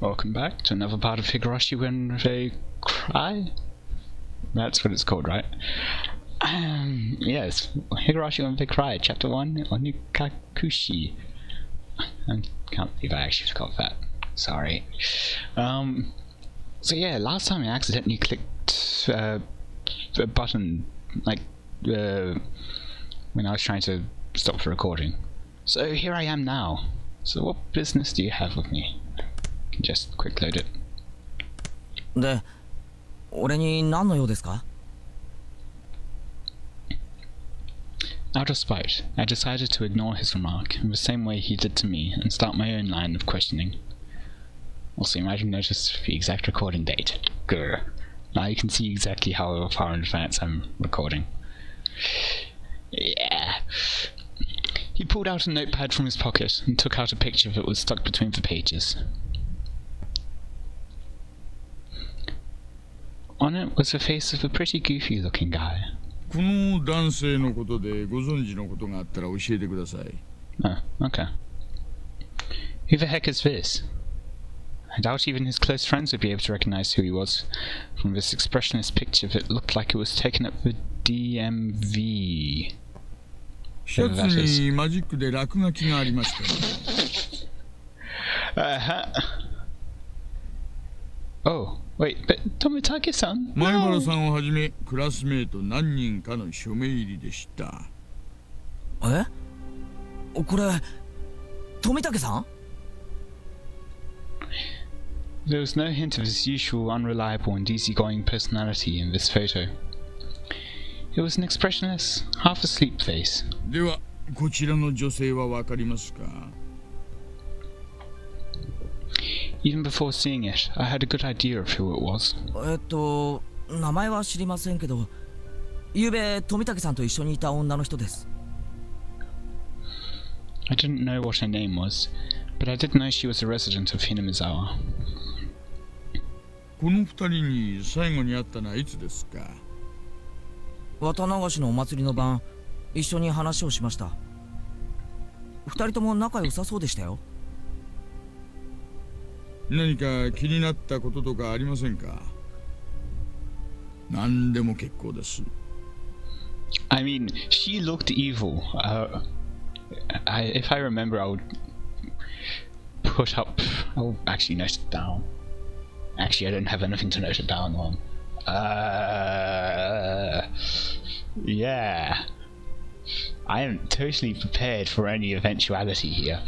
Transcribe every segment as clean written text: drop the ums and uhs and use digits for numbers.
Welcome back to another part of Higurashi when they cry? That's what it's called, right? Yes, Higurashi when they cry, chapter 1, Onikakushi. I can't believe I actually forgot that. Sorry. So yeah, last time I accidentally clicked a button, like, when I was trying to stop the recording. So here I am now. So what business do you have with me? Just quick load it. で、俺に何の用ですか? Out of spite, I decided to ignore his remark in the same way he did to me and start my own line of questioning. Also, you might have noticed the exact recording date. Grr. Now you can see exactly how far in advance I'm recording. Yeah. He pulled out a notepad from his pocket and took out a picture that was stuck between the pages. On it was the face of a pretty goofy-looking guy. この男性のことでご存知のことがあったら教えてください。 Oh, okay. Who the heck is this? I doubt even his close friends would be able to recognize who he was from this expressionless picture that looked like it was taken at the DMV. シャツにマジックで落書きがありました。Oh, wait, but Tomitake-san? 前原さんをはじめクラスメート何人かの署名入りでした。え？これ、富武さん? There was no hint of his usual unreliable and easygoing personality in this photo. It was an expressionless, half-asleep face. では、こちらの女性はわかりますか? Even before seeing it, I had a good idea of who it was. 名前は知りませんけど、昨べ富武さんと一緒にいた女の人です。I didn't know what her name was, but I did know she was a resident of Hinamizawa. この二人に最後に会ったのはいつですか? 綿流しのお祭りの晩、一緒に話をしました。二人とも仲良さそうでしたよ。何か気になったこととかありませんか? 何でも結構です。 I mean, she looked evil. If I remember, I would put up... I'll actually note it down. Actually, I don't have anything to note it down on. Yeah. I am totally prepared for any eventuality here.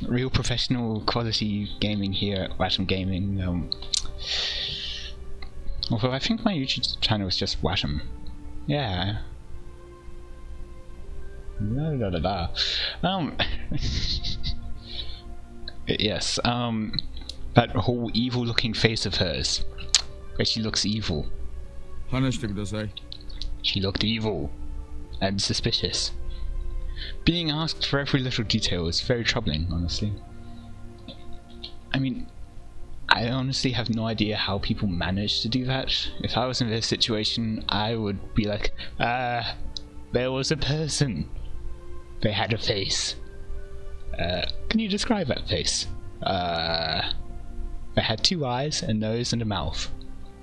Real professional quality gaming here at Watum Gaming. Although I think my YouTube channel is just Watum. Yeah. Yes, that whole evil looking face of hers, where she looks evil. 話してください。 She looked evil and suspicious. Being asked for every little detail is very troubling, honestly. I mean, I honestly have no idea how people manage to do that. If I was in this situation, I would be like, there was a person. They had a face. Can you describe that face? They had two eyes, a nose and a mouth.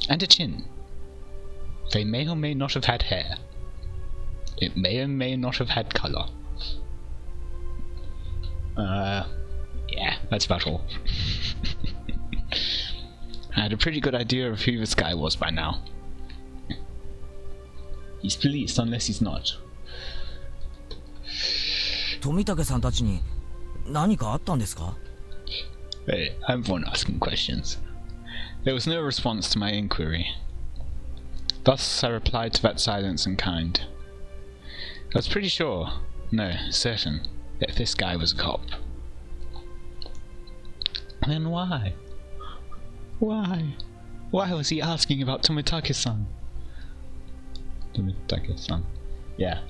And a chin. They may or may not have had hair. It may or may not have had colour. Yeah, that's about all. I had a pretty good idea of who this guy was by now. He's police unless he's not. 富武さんたちに何かあったんですか? Hey, I'm the one asking questions. There was no response to my inquiry. Thus I replied to that silence in kind. I was pretty sure, no, certain, that this guy was a cop. Then why? Why? Why was he asking about Tomitake-san? Tomitake-san. Yeah.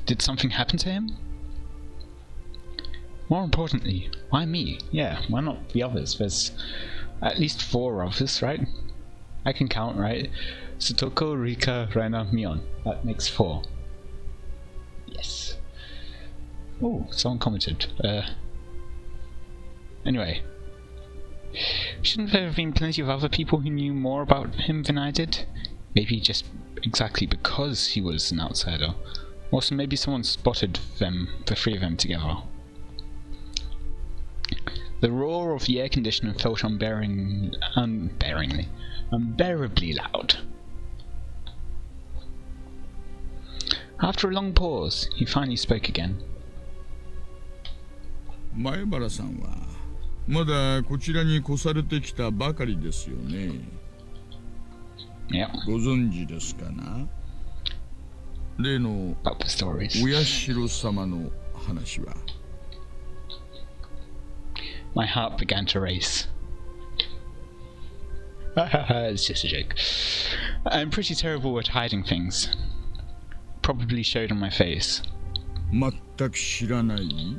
Did something happen to him? More importantly, why me? Yeah, why not the others? There's at least 4 of us, right? I can count, right? Sutoko, Rika, Rena, Mion. That makes 4. Yes. Oh, someone commented. Anyway, shouldn't there have been plenty of other people who knew more about him than I did? Maybe just exactly because he was an outsider. Also, maybe someone spotted them, the three of them together. The roar of the air conditioner felt unbearably loud. After a long pause, he finally spoke again. 前原さんはまだこちらに越されてきたばかりですよね。Yep. ご存知ですかな？例の About the stories. お社様の話は。My heart began to race. It's just a joke. I'm pretty terrible at hiding things. Probably showed on my face. 全く知らない？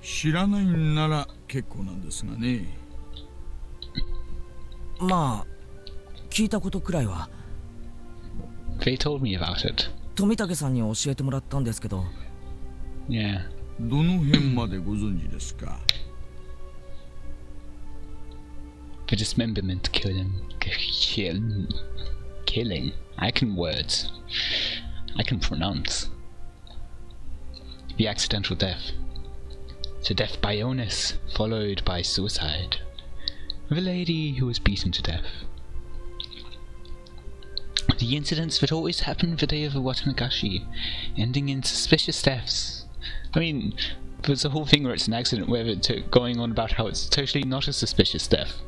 知らないんなら結構なんですがね。まあ聞いたことくらいは。They told me about it. 富武さんに教えてもらったんですけど。Yeah. どの辺までご存知ですか？ The dismemberment killing. I can words. I can pronounce. The accidental death. To death by illness, followed by suicide. Of a lady who was beaten to death. The incidents that always happened the day of the Onikakushi, ending in suspicious deaths. I mean, there's a whole thing where it's an accident where it's going on about how it's totally not a suspicious death.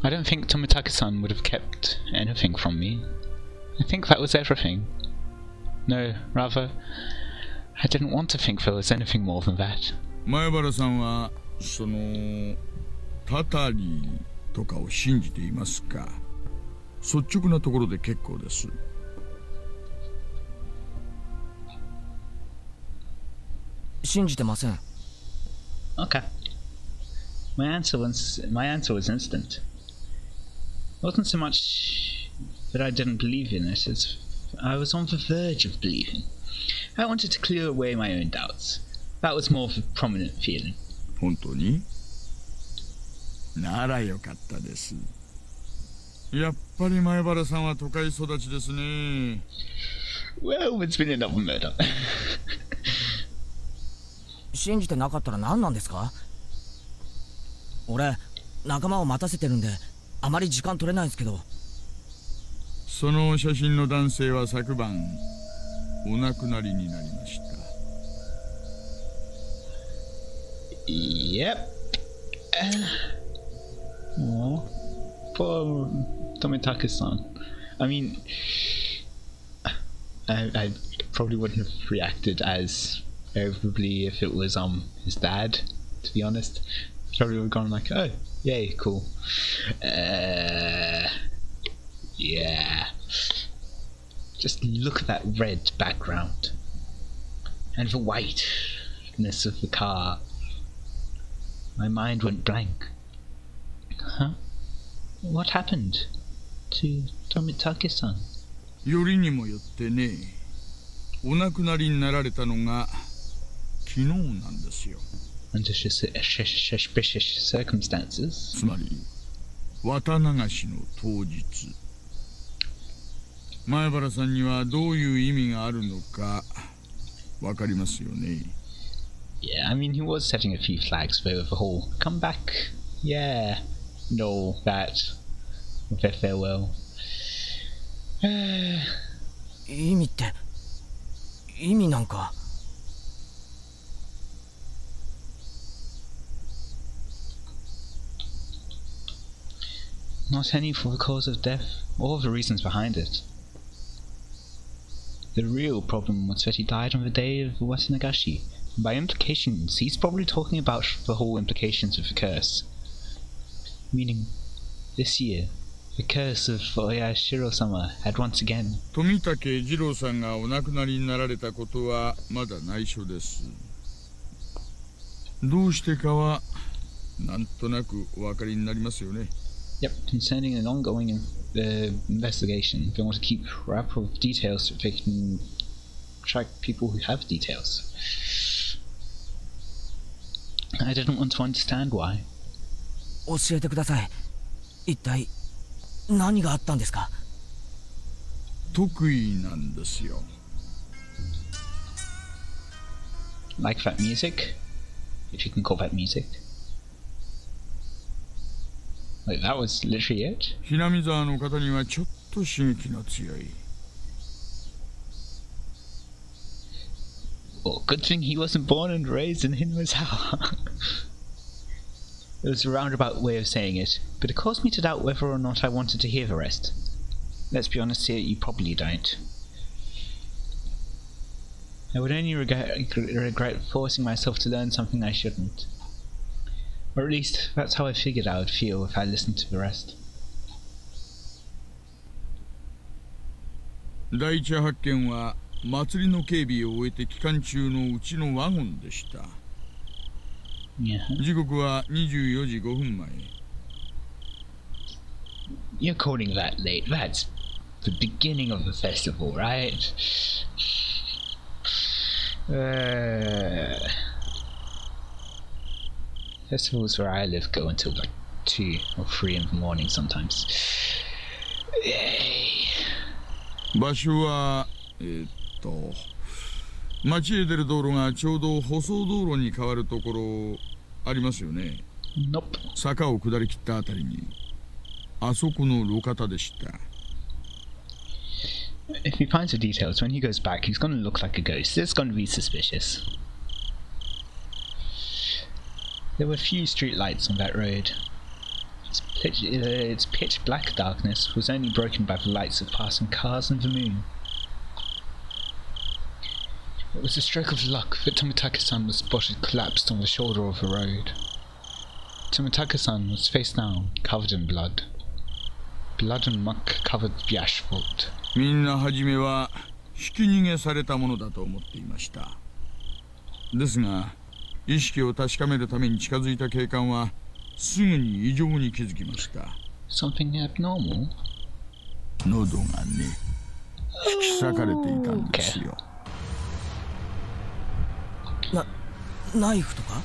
I don't think Tomitake-san would have kept anything from me. I think that was everything. No, rather, I didn't want to think there was anything more than that. 前原さんはそのタタリとかを信じていますか？率直なところで結構です。信じてません。Okay. My answer was instant. It wasn't so much that I didn't believe in it as I was on the verge of believing. I wanted to clear away my own doubts. That was more of a prominent feeling. 本当に？ならよかったです。やっぱり前原さんは都会育ちですね。Well, it's been another murder. 信じてなかったら何なんですか？俺、仲間を待たせてるんで、あまり時間取れないんですけど。その写真の男性は昨晩お亡くなりになりました。Yep. Oh, poor Tomitake-san. I mean, I probably wouldn't have reacted as favorably if it was his dad, to be honest. Probably would have gone like, oh, yay, cool. Yeah. Just look at that red background. And the whiteness of the car. My mind went blank. Huh? What happened to Tomitake-san? よりにもよってね、お亡くなりになられたのが昨日なんですよ。Under suspicious circumstances. つまり綿流しの当日。前原さんにはどういう意味があるのかわかりますよね。Yeah, I mean, he was setting a few flags for the whole come back, yeah, and all that, with their farewell. 意味って、意味なんか。Not any for the cause of death, or the reasons behind it. The real problem was that he died on the day of the Onikakushi. By implications, he's probably talking about the whole implications of the curse. Meaning, this year, the curse of Oyashiro-sama had once again. 富武二郎さんがお亡くなりになられたことはまだ内緒です。どうしてかはなんとなくお分かりになりますよね。Yep, concerning an ongoing investigation, they want to keep wrap of details so they can track people who have details. I didn't want to understand why. 教えてください。一体何があったんですか？得意なんですよ。Like that music? If you can call that music. Like, that was literally it? ひなみ沢の方にはちょっと刺激の強い。Well, good thing he wasn't born and raised in Higurashi. It was a roundabout way of saying it, but it caused me to doubt whether or not I wanted to hear the rest. Let's be honest here, you probably don't. I would only regret forcing myself to learn something I shouldn't. Or at least, that's how I figured I would feel if I listened to the rest. 第一発見は祭りの警備を終えて期間中のうちのワゴンでした。Yeah. 時刻は24時5分前。You're calling that late. That's the beginning of the festival, right? Festivals where I live go until like 2 or 3 in the morning sometimes. Yay. 場所は町へ出る道路がちょうど舗装道路に変わるところありますよね。Nope. 坂を下りきったあたりにあそこの路肩でした。If he finds the details, when he goes back, he's gonna look like a ghost. It's gonna be suspicious. There were few street lights on that road. Its pitch black darkness was only broken by the lights of passing cars and the moon. It was a stroke of luck that Tomitaka-san was spotted collapsed on the shoulder of the road. Tomitaka-san was face down, covered in blood. Blood and muck covered the asphalt. みんな初めはひき逃げされたものだと思っていました。ですが意識を確かめるために近づいた警官はすぐに異常に気づきました。Something abnormal? 喉がね、引き裂かれていたんですよ。ナイフとか？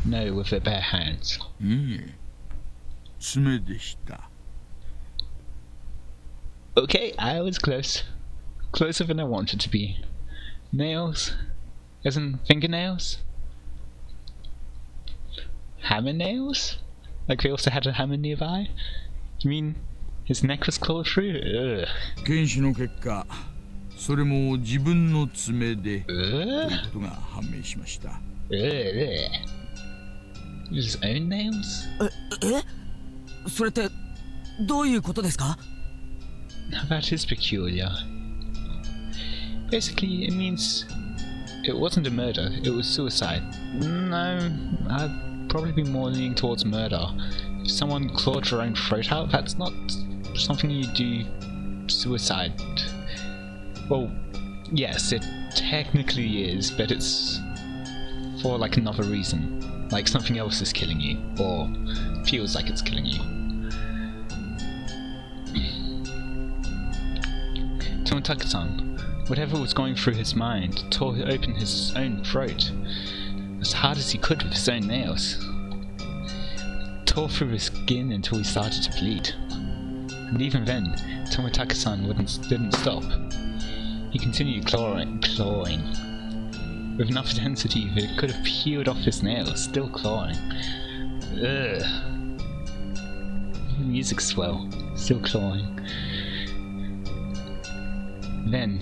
No, with their bare hands. いいえ、爪でした。Okay, I was close. Closer than I wanted to be. Nails? As in fingernails? Hammer nails? Like they also had a hammer nearby? You mean his neck was clawed through? Ugh. 検視の結果、それも自分の爪でということが判明しました。His own nails? それってどういうことですか？ Now that is peculiar. Basically, it means it wasn't a murder, it was suicide. No, I'd probably be more leaning towards murder. If someone clawed your own throat out, that's not something you do suicide. Well, yes, it technically is, but it's for like another reason. Like something else is killing you, or feels like it's killing you. Tomitaka-san, whatever was going through his mind, tore open his own throat as hard as he could with his own nails. Tore through his skin until he started to bleed. And even then, Tomitaka-san didn't stop. He continued clawing, with enough intensity that it could have peeled off his nails, still clawing. Ugh. The music's swell, still clawing. Then,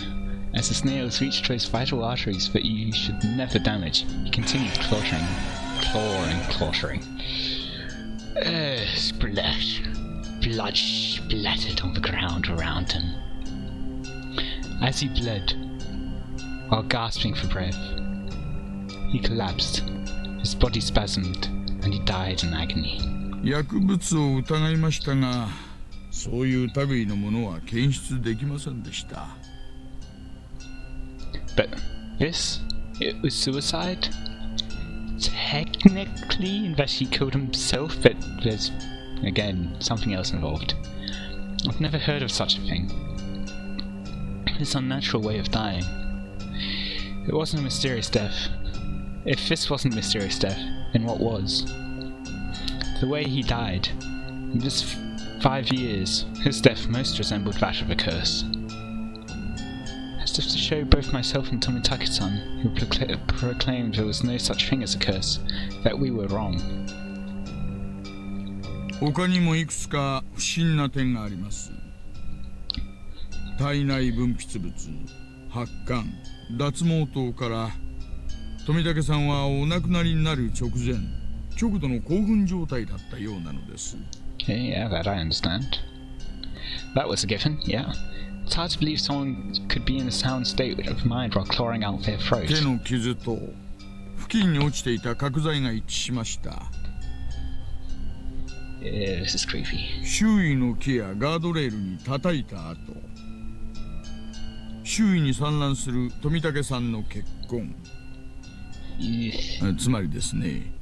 as his nails reached those vital arteries that you should never damage, he continued clawing. Splash. Blood splattered on the ground around him. As he bled, while gasping for breath, he collapsed, his body spasmed, and he died in agony. 薬物を疑いましたが、そういう類のものは検出できませんでした。But this? It was suicide? Technically, unless he killed himself, but there's, again, something else involved. I've never heard of such a thing. This unnatural way of dying. It wasn't a mysterious death. If this wasn't mysterious death, then what was? The way he died. In this 5 years, his death most resembled that of a curse. As if to show both myself and Tomitake-san, who proclaimed there was no such thing as a curse, that we were wrong. 他にもいくつか不審な点があります。体内分泌物、発汗、脱毛等から富武さんはお亡くなりになる直前、極度の興奮状態だったようなのです。Yeah, that I understand. That was a given, yeah. It's hard to believe someone could be in a sound state of mind while clawing out their throat. 手の傷と付近に落ちていた角材が一致しました。Yeah, this is creepy. 周囲の木やガードレールに叩いた後、周囲に散乱する富武さんの血痕。つまりですね。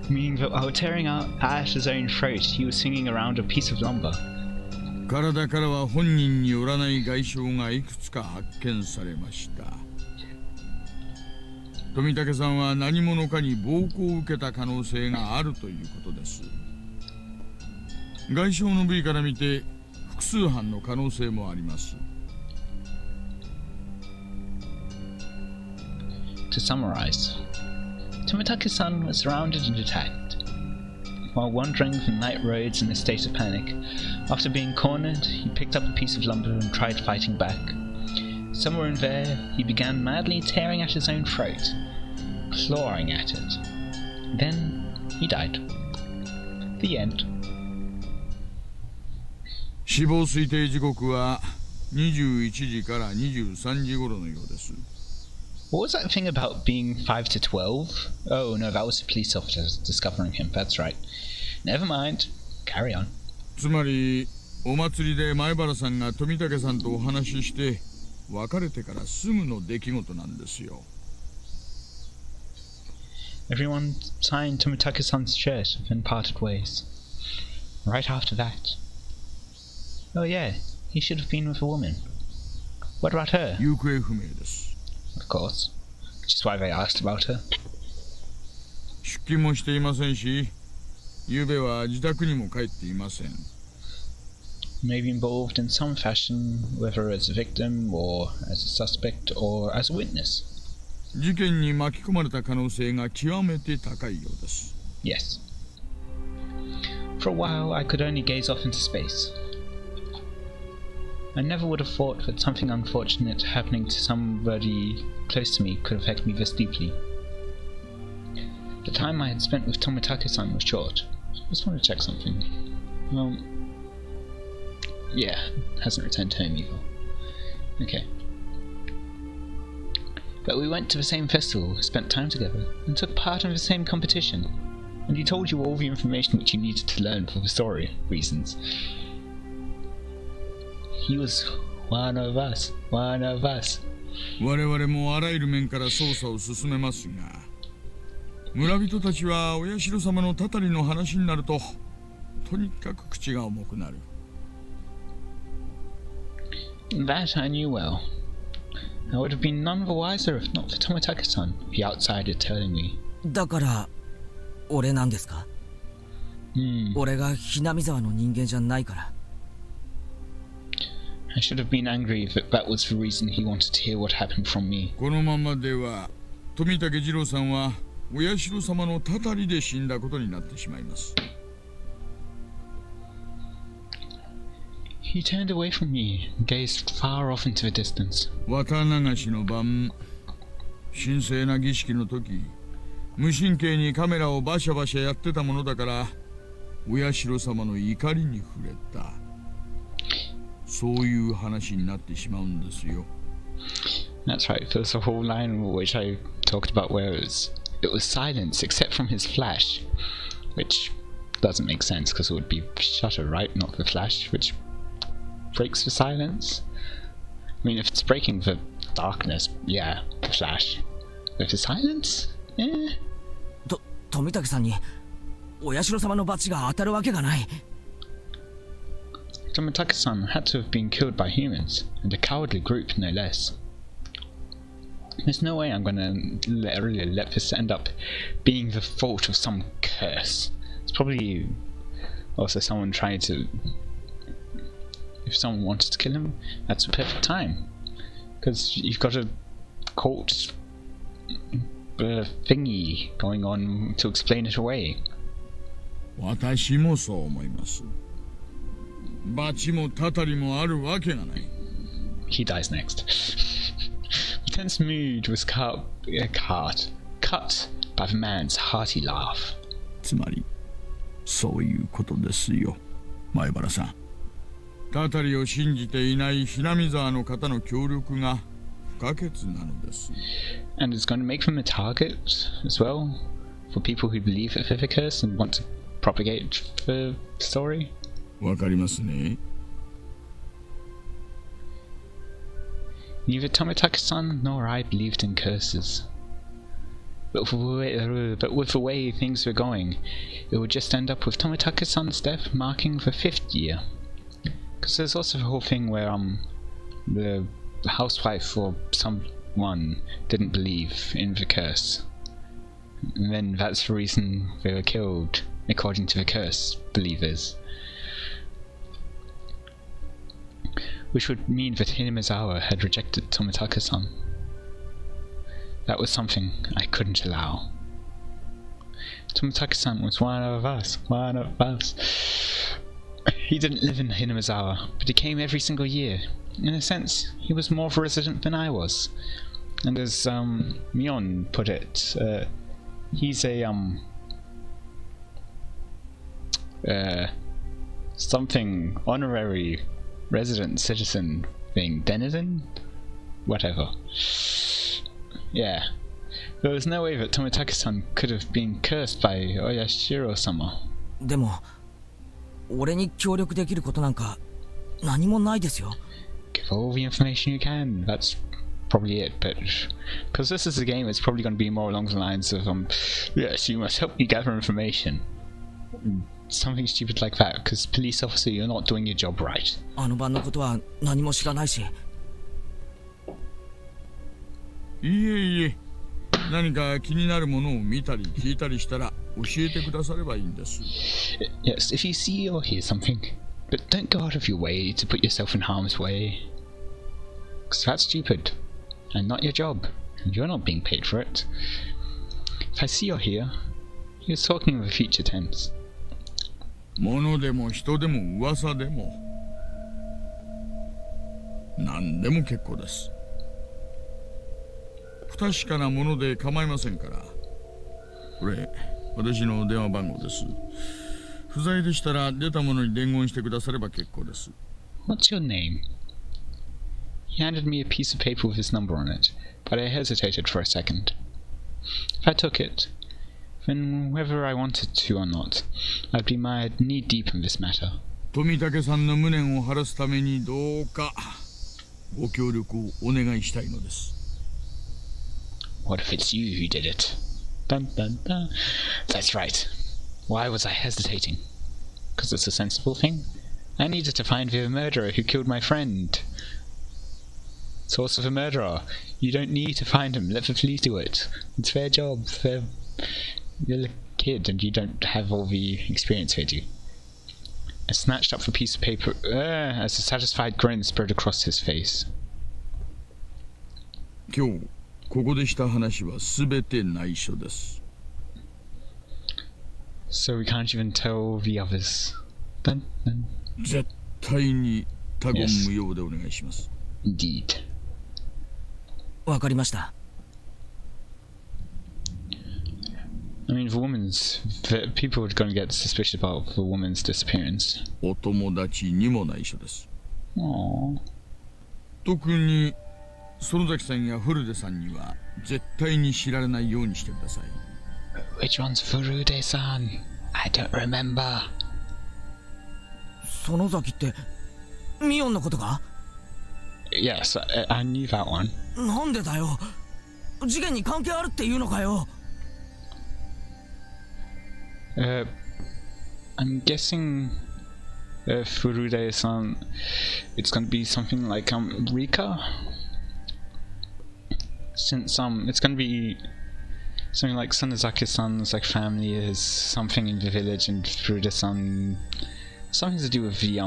Meaning that while tearing out at his own throat, he was swinging around a piece of lumber. 体からは本人によらない外傷がいくつか発見されました。富武さんは何者かに暴行を受けた可能性があるということです。外傷の部位から見て複数犯の可能性もあります。To summarize, Tomitake-san was surrounded and attacked. While wandering the night roads in a state of panic, after being cornered, he picked up a piece of lumber and tried fighting back. Somewhere in there, he began madly tearing at his own throat, clawing at it. Then, he died. The end. 死亡推定時刻は21時から23時頃のようです。What was that thing about being 5 to 12? Oh no, that was the police officers discovering him, that's right. Never mind. Carry on. つまり、お祭りで前原さんが富武さんとお話しして、別れてからすぐの出来事なんですよ。Everyone signed Tomitake-san's shirt and then parted ways. Right after that. Oh yeah, he should have been with a woman. What about her? 行方不明です。Of course. Which is why they asked about her. 出勤もしていませんし、昨夜は自宅にも帰っていません。Maybe involved in some fashion, whether as a victim or as a suspect or as a witness. 事件に巻き込まれた可能性が極めて高いようです。Yes. For a while, I could only gaze off into space. I never would have thought that something unfortunate happening to somebody close to me could affect me this deeply. The time I had spent with Tomitake-san was short. I just want to check something. Yeah, hasn't returned home either. Okay. But we went to the same festival, spent time together, and took part in the same competition. And he told you all the information which you needed to learn for the story reasons. He was one of us. 我々もあらゆる面から捜査を進めますが、村人たちはお社様のたたりの話になると、とにかく口が重くなる。That I knew well. I would have been none the wiser if not for Tomitake-san, the outsider telling me. だから俺なんですか？俺がひなみ沢の人間じゃないから。I should have been angry if that was the reason he wanted to hear what happened from me. このままでは、富武二郎さんはお社様のたたりで死んだことになってしまいます。He turned away from me and gazed far off into the distance. 綿流しの晩、神聖な儀式の時、無神経にカメラをバシャバシャやってたものだから、お社様の怒りに触れた。そういう話になってしまうんですよ。That's right, there's a whole line which I talked about where it was silence except from his flash, which doesn't make sense because it would be shutter, right? Not the flash, which breaks the silence. I mean, if it's breaking the darkness, yeah, the flash. But the silence? Eh. 富武さんにお社様の罰が当たるわけがない。Tomitake-san had to have been killed by humans, and a cowardly group no less. There's no way I'm gonna let this end up being the fault of some curse. It's probably also someone trying to... If someone wanted to kill him, that's the perfect time. Because you've got a cult thingy going on to explain it away. 私もそう思います。罰もたたりもあるわけがない。He dies next. The tense mood was cut by the man's hearty laugh. つまり、そういうことですよ、前原さん。たたりを信じていないひなみ沢の方の協力が不可欠なのです。And it's going to make them a target as well for people who believe that they're the curse and want to propagate the story. わかりますね。Neither Tomitaka-san nor I believed in curses. But with the way things were going, it would just end up with Tomitaka-san's death marking the 5th year. Because there's also the whole thing where the housewife or someone didn't believe in the curse. And then that's the reason they were killed, according to the curse believers. Which would mean that Hinamizawa had rejected Tomitaka-san. That was something I couldn't allow. Tomitaka-san was one of us. He didn't live in Hinamizawa, but he came every single year. In a sense, he was more of a resident than I was. And as Mion put it, he's a something honorary resident citizen thing, denizen? Whatever. Yeah. There was no way that Tomitaka-san could have been cursed by Oyashiro-sama. でも、俺に協力できることなんか何もないですよ。Give all the information you can. That's probably it, but because this is a game, it's probably going to be more along the lines of yes, you must help me gather information. Something stupid like that, because police officer, you're not doing your job right. あの晩のことは何も知らないし。いえいえ、何か気になるものを見たり聞いたりしたら教えてくださればいいんです。Yes, if you see or hear something, but don't go out of your way to put yourself in harm's way. Because that's stupid, and not your job, and you're not being paid for it. If I see or hear, he was talking of the future tense. 物でも人でも噂でも何でも結構です。不確かなもので構いませんから。これ私の電話番号です。不在でしたら出たものに伝言してくだされば結構です。 What's your name? He handed me a piece of paper with his number on it, but I hesitated for a second. If I took it, then whether I wanted to or not, I'd be mired knee-deep in this matter. 富武さんの無念を晴らすためにどうかご協力をお願いしたいのです。 What if it's you who did it? Dun dun dun. That's right. Why was I hesitating? Because it's a sensible thing. I needed to find the murderer who killed my friend. Source of a murderer. You don't need to find him. Let the police do it. It's their job. You're a kid and you don't have all the experience with you. I snatched up the piece of paper as a satisfied grin spread across his face. 今日ここでした話はすべて内緒です。 So we can't even tell the others. Dun, dun. 絶対に他言無用でお願いします。Indeed. わかりました。I mean, the people are going to get suspicious about the woman's disappearance. お友達にも内緒です。 Aww. 特に園崎さんや古出さんには絶対に知られないようにしてください。 Which one's Furude-san? I don't remember. 園崎ってミオンのことか？ Yes, I knew that one. なんでだよ。事件に関係あるっていうのかよ。I'm guessing Furude-san, it's going to be something like Rika? since it's gonna be something like Sunazaki-san's like family is something in the village, and Furuta-san something to do with the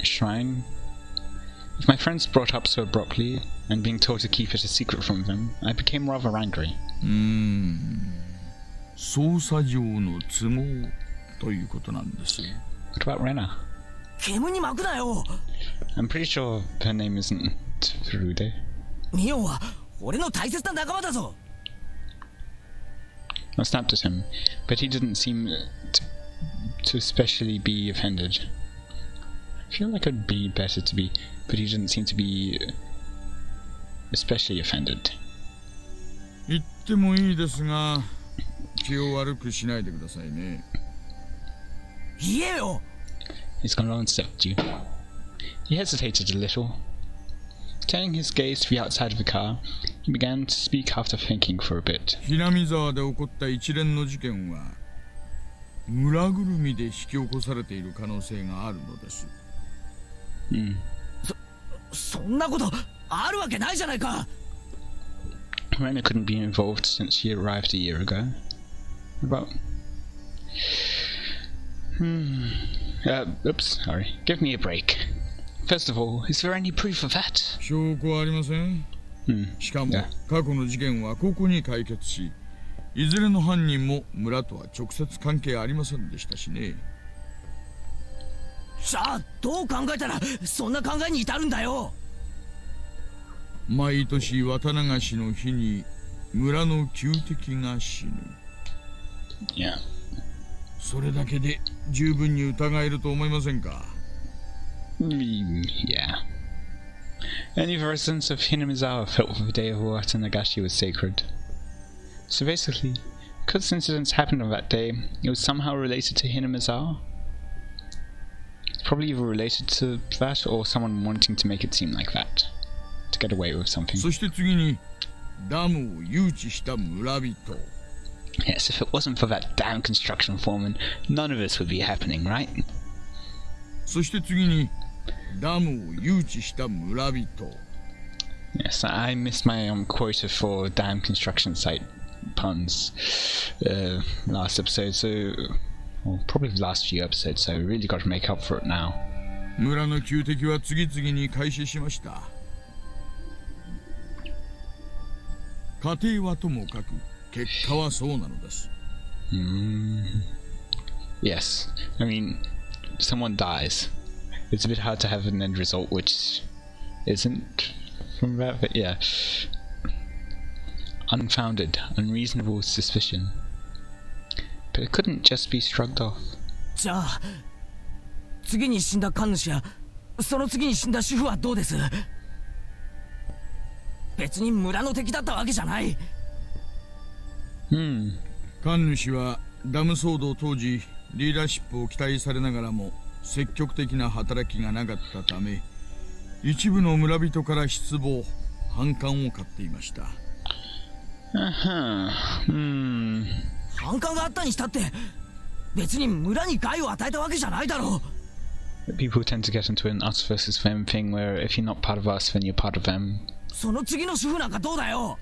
shrine. If my friends brought up so abruptly and being told to keep it a secret from them, I became rather angry. 捜査上の都合ということなんです。 What about Rena? 煙に巻くなよ。 I'm pretty sure her name isn't Furude. ミオンは俺の大切な仲間だぞ。 I snapped at him, but he didn't seem to especially be offended. I feel like I'd be better to be, but he didn't seem to be especially offended. 言ってもいいですが、気を悪くしないでくださいね。言えよ。 He's gone on and stepped at you. He hesitated a little. Turning his gaze to the outside of the car, he began to speak after thinking for a bit. ひなみ沢で起こった一連の事件は村ぐるみで引き起こされている可能性があるのです。そんなことあるわけないじゃないか。 Rena couldn't be involved since she arrived a year ago. About... oops, sorry. Give me a break. First of all, is there any proof of that? 証拠はありません。しかも過去の事件はここに解決し、いずれの犯人も村とは直接関係ありませんでしたしね。さあ、どう考えたらそんな考えに至るんだよ。毎年綿流しの日に村の旧敵が死ぬ。Yeah. それだけで十分に疑えると思いませんか？ Yeah. Only the residents of Hinamizawa felt the day of Watanagashi was sacred. So basically, because incidents happened on that day, it was somehow related to Hinamizawa? Probably either related to that or someone wanting to make it seem like that. To get away with something. そして次にダムを誘致した村人。 Yes, if it wasn't for that damn construction foreman, none of this would be happening, right? そして次にダムを誘致した村人。 Yes, I missed my quota for damn construction site puns last episode, so... Well, probably the last few episodes, so we really got to make up for it now. 村の旧敵は次々に開始しました。家庭はともかく結果はそうなのです。Yes, I mean, someone dies. It's a bit hard to have an end result which isn't from that, but yeah. Unfounded, unreasonable suspicion. But it couldn't just be shrugged off. じゃあ、次に死んだ神主やその次に死んだ主婦はどうです？別に村の敵だったわけじゃない。神主はダム騒動当時リーダーシップを期待されながらも積極的な働きがなかったため、一部の村人から失望、反感を買っていました。反感があったにしたって別に村に害を与えたわけじゃないだろう。 People tend to get into an us versus them thing where if you're not part of us, then you're part of them. その次の主婦なんかどうだよ。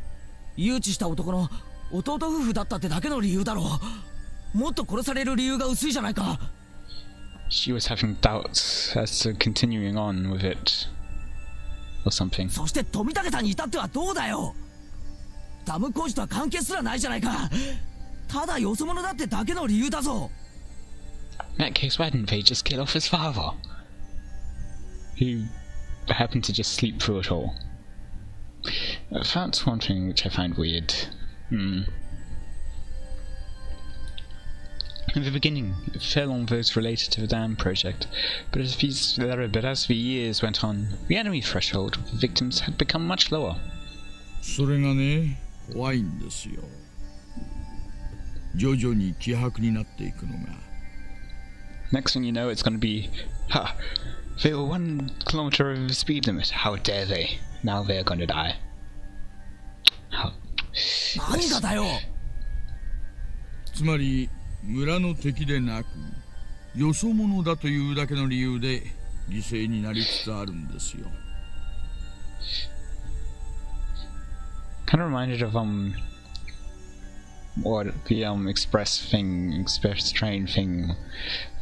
誘致した男の弟夫婦だったってだけの理由だろう。もっと殺される理由が薄いじゃないか。 She was having doubts as to continuing on with it or something. そして富武さんに至ってはどうだよ。ダム工事とは関係すらないじゃないか。ただよそ者だってだけの理由だぞ。 In that case, why didn't they just kill off his father? Who happened to just sleep through it all. That's one thing which I find weird. In the beginning, it fell on those related to the dam project, but as the years went on, the enemy threshold of the victims had become much lower. それがね、怖いんですよ。徐々に希薄になっていくのが。Next thing you know, it's going to be, they were 1 kilometer over the speed limit. How dare they? Now they're going to die. 何がだよ。つまり村の敵でなくよそ者だというだけの理由で犠牲になりつつあるんですよ。Kind of reminded of what the express train thing.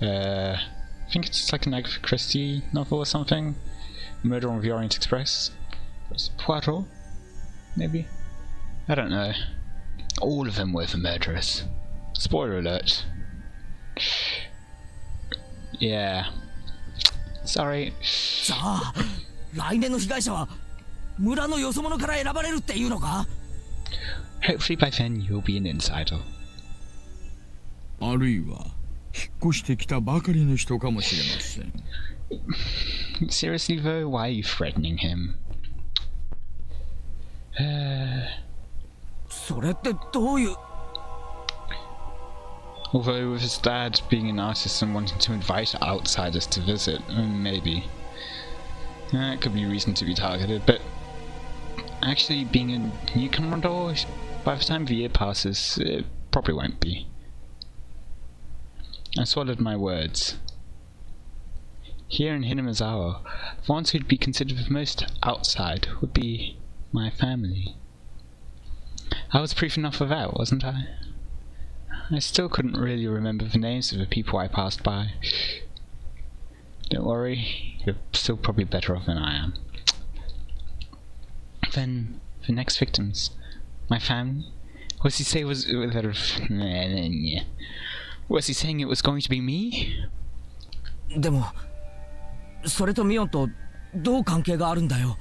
I think it's like an Agatha Christie novel or something. Murder on the Orient Express. It's Poirot, maybe. I don't know. All of them were the murderers. Spoiler alert. Yeah. Sorry. さあ、来年の被害者は村のよそ者から選ばれるっていうのか？ Hopefully by then you'll be an insider. あるいは引っ越してきたばかりの人かもしれません。Seriously though, why are you threatening him? それってどういう？ Although with his dad being an artist and wanting to invite outsiders to visit, maybe. That could be reason to be targeted, but actually being a newcomer, by the time the year passes, it probably won't be. I swallowed my words. Here in Hinamizawa, the ones who'd be considered the most outside would be my family. I was proof enough of that, wasn't I? I still couldn't really remember the names of the people I passed by. Don't worry, you're still probably better off than I am. Then, the next victims. My family? Was he saying it was going to be me? でも、それとミオンとどう関係があるんだよ。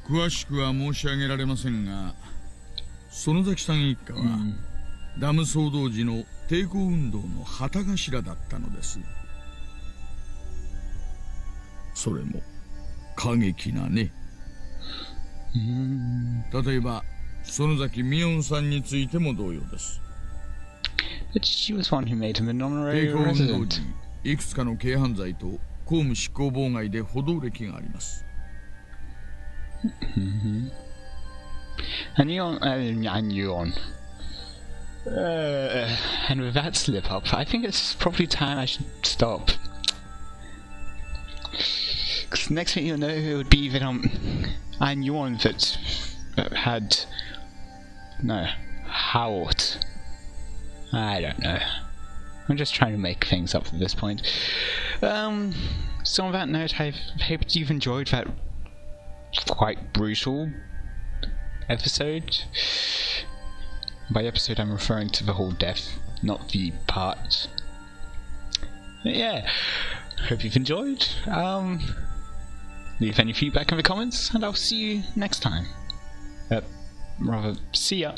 詳しくは申し上げられませんが、園崎さん一家は、ダム騒動時の抵抗運動の旗頭だったのです。それも過激なね。例えば園崎美音さんについても同様です。But she was one who made him an 抵 honorary 抗運動 resident. 時、いくつかの軽犯罪と公務執行妨害で補導歴があります。And with that slip up, I think it's probably time I should stop. Because next thing you'll know, it would be that I knew one that howled. I don't know. I'm just trying to make things up at this point. So on that note, I hope you've enjoyed that quite brutal episode. By episode, I'm referring to the whole death, not the part. But yeah, hope you've enjoyed. Leave any feedback in the comments, and I'll see you next time. Rather, see ya.